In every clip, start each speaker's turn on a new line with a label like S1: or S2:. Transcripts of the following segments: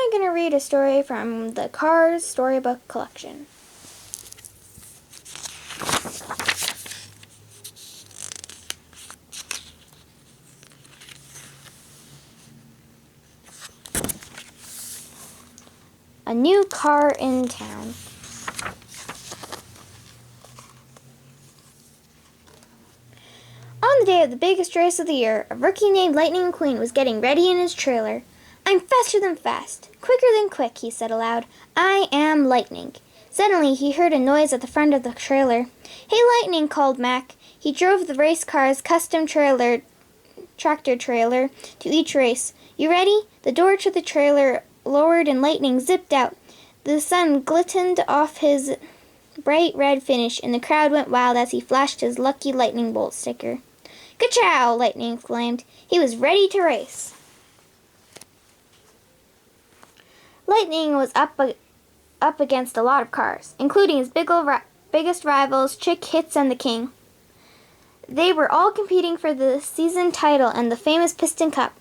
S1: I'm going to read a story from the Cars Storybook collection. A new car in town. On the day of the biggest race of the year, a rookie named Lightning McQueen was getting ready in his trailer. "I'm faster than fast, quicker than quick," he said aloud. "I am Lightning." Suddenly, he heard a noise at the front of the trailer. "Hey, Lightning," called Mac. He drove the race car's custom tractor trailer to each race. "You ready?" The door to the trailer lowered and Lightning zipped out. The sun glistened off his bright red finish, and the crowd went wild as he flashed his lucky lightning bolt sticker. "Ka-chow!" Lightning exclaimed. He was ready to race. Lightning was up against a lot of cars, including his biggest rivals, Chick, Hits, and the King. They were all competing for the season title and the famous Piston Cup.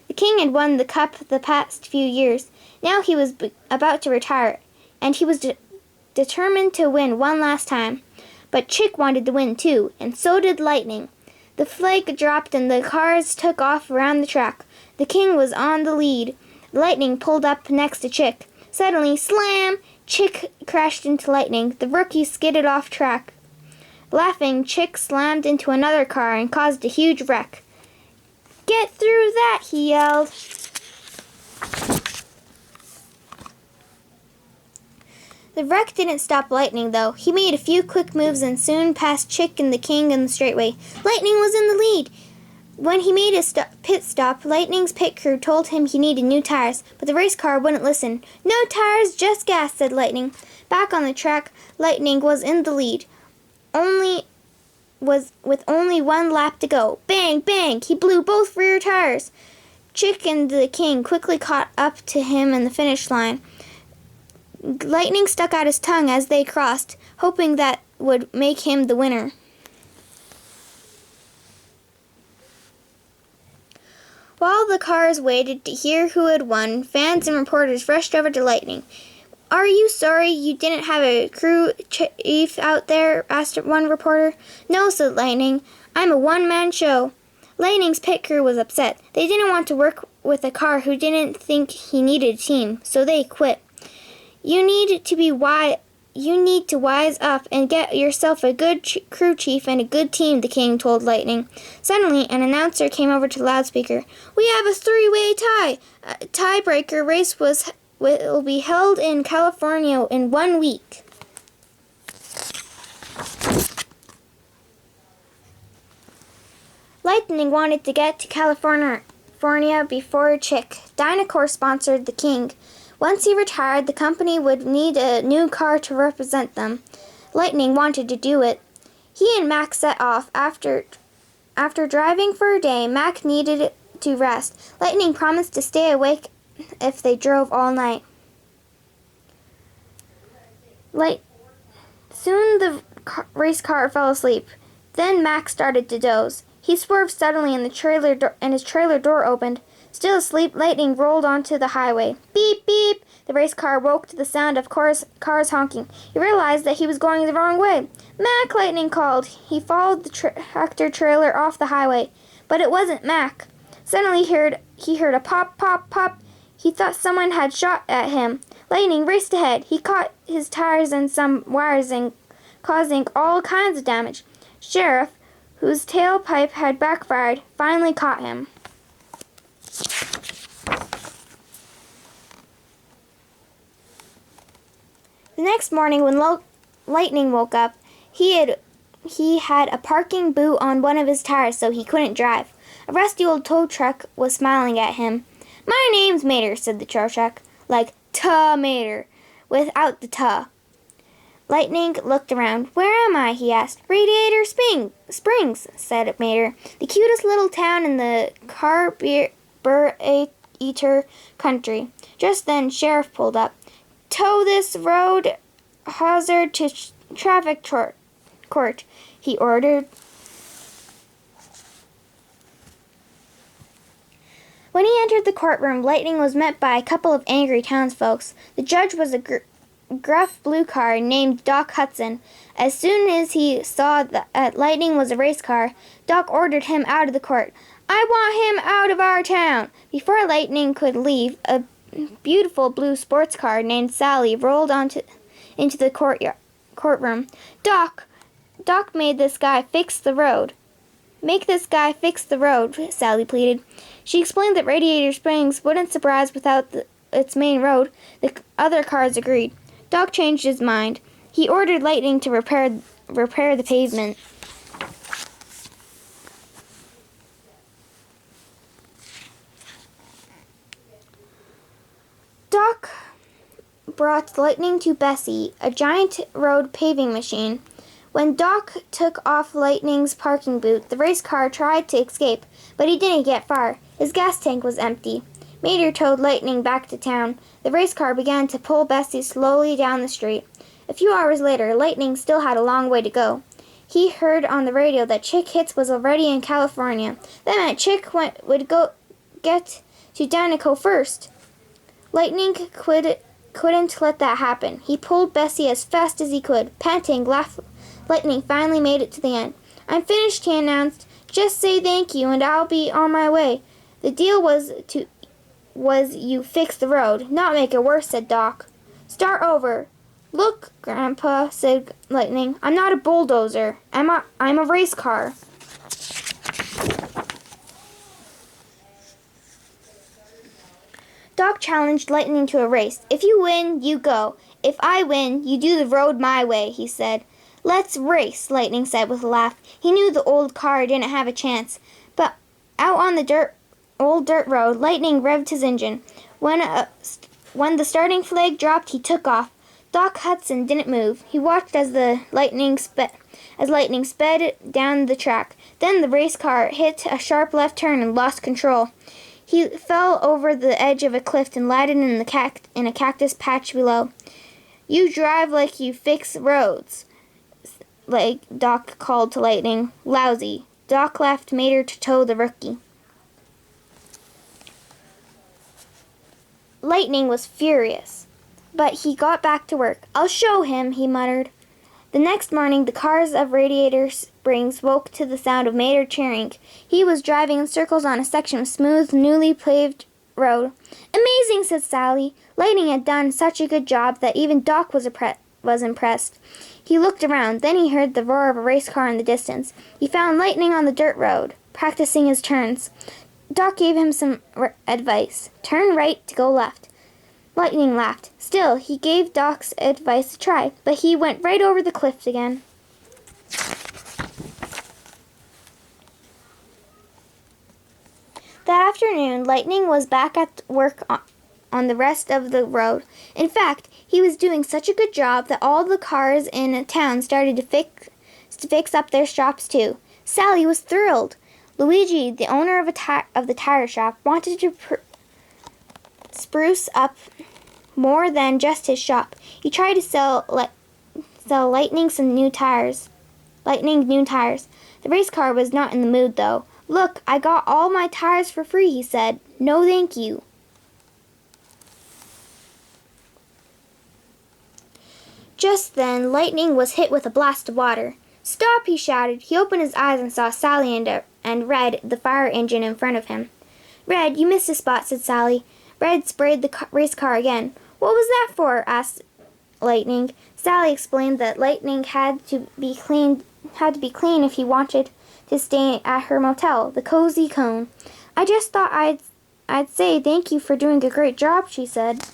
S1: The King had won the cup the past few years. Now he was about to retire, and he was determined to win one last time. But Chick wanted to win too, and so did Lightning. The flag dropped and the cars took off around the track. The King was on the lead. Lightning pulled up next to Chick. Suddenly, slam! Chick crashed into Lightning. The rookie skidded off track. Laughing, Chick slammed into another car and caused a huge wreck. "Get through that!" he yelled. The wreck didn't stop Lightning, though. He made a few quick moves and soon passed Chick and the King in the straightaway. Lightning was in the lead. When he made a pit stop, Lightning's pit crew told him he needed new tires, but the race car wouldn't listen. "No tires, just gas," said Lightning. Back on the track, Lightning was in the lead, with only one lap to go. Bang, bang! He blew both rear tires. Chick and the King quickly caught up to him in the finish line. Lightning stuck out his tongue as they crossed, hoping that would make him the winner. While the cars waited to hear who had won, fans and reporters rushed over to Lightning. "Are you sorry you didn't have a crew chief out there?" asked one reporter. "No," said Lightning. "I'm a one-man show." Lightning's pit crew was upset. They didn't want to work with a car who didn't think he needed a team, so they quit. You need to wise up and get yourself a good crew chief and a good team," the King told Lightning. Suddenly, an announcer came over to the loudspeaker. "We have a three-way tie. A tiebreaker race will be held in California in 1 week." Lightning wanted to get to California before Chick. Dynacore sponsored the King. Once he retired, the company would need a new car to represent them. Lightning wanted to do it. He and Mac set off. After driving for a day, Mac needed to rest. Lightning promised to stay awake if they drove all night. Soon the race car fell asleep. Then Mac started to doze. He swerved suddenly and his trailer door opened. Still asleep, Lightning rolled onto the highway. Beep, beep! The race car woke to the sound of cars honking. He realized that he was going the wrong way. "Mac!" Lightning called. He followed the tractor trailer off the highway. But it wasn't Mac. Suddenly he heard a pop, pop, pop. He thought someone had shot at him. Lightning raced ahead. He caught his tires and some wires causing all kinds of damage. Sheriff, whose tailpipe had backfired, finally caught him. The next morning, when Lightning woke up, he had a parking boot on one of his tires, so he couldn't drive. A rusty old tow truck was smiling at him. "My name's Mater," said the tow truck, like "Ta-Mater," without the "ta." Lightning looked around. "Where am I?" he asked. "Radiator Springs," said Mater, "the cutest little town in the carburetor country." Just then, Sheriff pulled up. "Tow this road hazard to traffic court," he ordered. When he entered the courtroom, Lightning was met by a couple of angry townsfolk. The judge was a gruff blue car named Doc Hudson. As soon as he saw that Lightning was a race car, Doc ordered him out of the court. "I want him out of our town!" Before Lightning could leave, a beautiful blue sports car named Sally rolled into the courtroom. Doc made this guy fix the road. "Make this guy fix the road," Sally pleaded. She explained that Radiator Springs wouldn't surprise without its main road. The other cars agreed. Doc changed his mind. He ordered Lightning to repair the pavement. Doc brought Lightning to Bessie, a giant road paving machine. When Doc took off Lightning's parking boot, the race car tried to escape, but he didn't get far. His gas tank was empty. Mater towed Lightning back to town. The race car began to pull Bessie slowly down the street. A few hours later, Lightning still had a long way to go. He heard on the radio that Chick Hits was already in California. That meant Chick would get to Danico first. Lightning couldn't let that happen. He pulled Bessie as fast as he could. Panting, Lightning finally made it to the end. "I'm finished," he announced. "Just say thank you and I'll be on my way." "The deal was you fix the road, not make it worse," said Doc. "Start over." "Look, Grandpa," said Lightning, "I'm not a bulldozer. I'm a race car." Doc challenged Lightning to a race. "If you win, you go. If I win, you do the road my way," he said. "Let's race," Lightning said with a laugh. He knew the old car didn't have a chance. But out on the old dirt road, Lightning revved his engine. When the starting flag dropped, he took off. Doc Hudson didn't move. He watched as Lightning sped down the track. Then the race car hit a sharp left turn and lost control. He fell over the edge of a cliff and landed in a cactus patch below. "You drive like you fix roads," Doc called to Lightning. "Lousy." Doc left Mater to tow the rookie. Lightning was furious, but he got back to work. "I'll show him," he muttered. The next morning, the cars of Radiator Springs woke to the sound of Mater cheering. He was driving in circles on a section of smooth, newly paved road. "Amazing," said Sally. Lightning had done such a good job that even Doc was impressed. He looked around. Then he heard the roar of a race car in the distance. He found Lightning on the dirt road, practicing his turns. Doc gave him some advice. "Turn right to go left." Lightning laughed. Still, he gave Doc's advice a try, but he went right over the cliff again. That afternoon, Lightning was back at work on the rest of the road. In fact, he was doing such a good job that all the cars in town started to fix up their shops too. Sally was thrilled. Luigi, the owner of the tire shop, wanted to spruce up more than just his shop. He tried to sell Lightning new tires. The race car was not in the mood, though. "Look, I got all my tires for free," he said. "No, thank you." Just then, Lightning was hit with a blast of water. "Stop!" he shouted. He opened his eyes and saw Sally and Red, the fire engine, in front of him. "Red, you missed a spot," said Sally. Red sprayed the race car again. "What was that for?" asked Lightning. Sally explained that Lightning had to be clean if he wanted to stay at her motel, the Cozy Cone. "I just thought I'd say thank you for doing a great job," she said.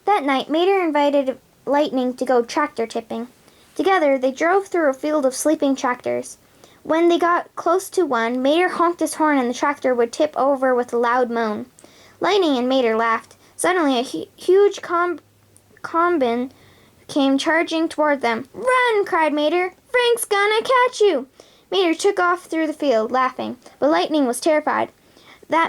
S1: That night, Mater invited Lightning to go tractor tipping. Together, they drove through a field of sleeping tractors. When they got close to one, Mater honked his horn and the tractor would tip over with a loud moan. Lightning and Mater laughed. Suddenly, a huge combine came charging toward them. "Run!" cried Mater. "Frank's gonna catch you!" Mater took off through the field, laughing, but Lightning was terrified. They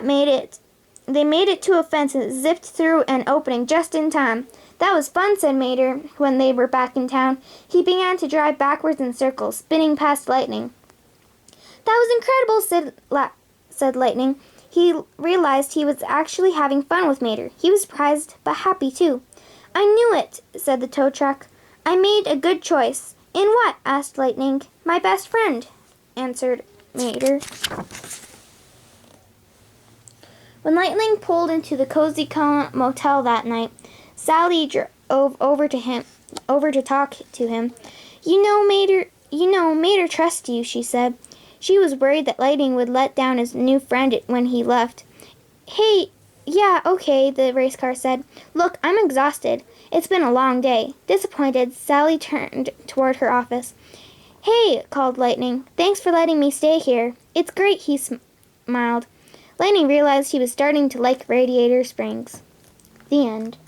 S1: made it to a fence and zipped through an opening just in time. "That was fun," said Mater when they were back in town. He began to drive backwards in circles, spinning past Lightning. That was incredible, said Lightning. He realized he was actually having fun with Mater. He was surprised, but happy too. I knew it, said the tow truck. I made a good choice. In what? Asked Lightning. My best friend, answered Mater. When Lightning pulled into the Cozy Cone Motel that night, Sally drove over to talk to him. You know, Mater trusts you, she said. She was worried that Lightning would let down his new friend when he left. Hey, yeah, okay, the race car said. Look, I'm exhausted. It's been a long day. Disappointed, Sally turned toward her office. Hey, called Lightning. Thanks for letting me stay here. It's great, he smiled. Lightning realized he was starting to like Radiator Springs. The end.